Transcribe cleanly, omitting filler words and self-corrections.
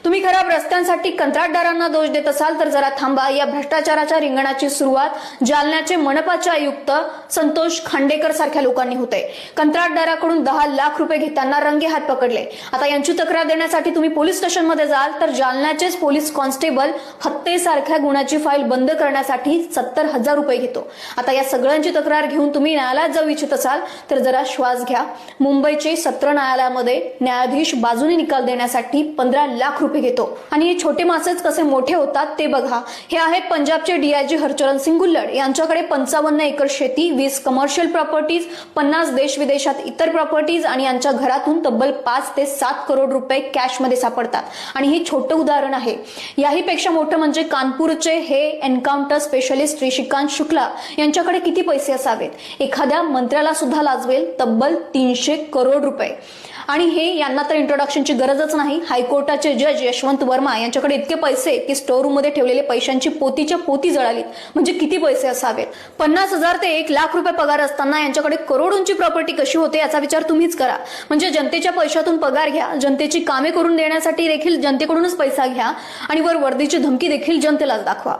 तुम्ही खराब रस्त्यांसाठी कंत्राटदारांना दोष देत असाल तर जरा थांबा। या भ्रष्टाचाराच्या रिंगणाची सुरुवात जालन्याचे मनपाचे आयुक्त संतोष खांडेकर सारख्या लोकांनी होते। कंत्राटदाराकडून 10 लाख रुपये घेताना रंगे हात पकडले। आता यांची तक्रार देण्यासाठी तुम्ही पोलीस स्टेशनमध्ये जाल तर जालन्याचेच पोलीस कॉन्स्टेबल हत्येसारख्या गुन्ह्याची फाईल बंद करण्यासाठी 70,000 रुपये घेतो। आता या सगळ्यांची तक्रार घेऊन तुम्ही न्यायालयात जाऊ इच्छित असाल तर जरा श्वास घ्या। मुंबईचे सत्र न्यायालयामध्ये न्यायाधीश बाजूने निकाल देण्यासाठी 15 लाख रुपये घेतो आणि हे छोटे मासेच कसे मोठे होतात ते बघा। हे आहेत पंजाबचे डीआयजी हरचरण सिंग गुल्लड। यांच्याकडे 55 एकर शेती, 20 कमर्शियल प्रॉपर्टीज, 50 देश विदेशात इतर प्रॉपर्टीज आणि यांच्या घरातून तब्बल 5 ते 7 करोड रुपये कॅश मध्ये सापडतात। आणि हे छोटे उदाहरण आहे। याही पेक्षा मोठं म्हणजे कानपूरचे हे एन्काउंटर स्पेशलिस्ट श्रीकांत शुक्ला यांच्याकडे किती पैसे असावेत। एखाद्या मंत्र्याला सुद्धा लाजवेल तब्बल 300 करोड रुपये। आणि हे यांना तर इंट्रोडक्शनची गरजच नाही। हायकोर्टाचे जज यशवंत वर्मा यांच्याकडे इतके पैसे की स्टोर रूम मध्ये ठेवलेले पैशांची पोतीच्या पोती जळालीत। म्हणजे किती पैसे असावेत। 50,000 ते 1 लाख रुपये पगार असताना यांच्याकडे करोडोंची प्रॉपर्टी कशी होते याचा विचार तुम्हीच करा। म्हणजे जनतेच्या पैशातून पगार घ्या, जनतेची कामे करून देण्यासाठी देखील जनतेकडूनच पैसा घ्या आणि वर वर्दीची धमकी देखील जनतेलाच दाखवा।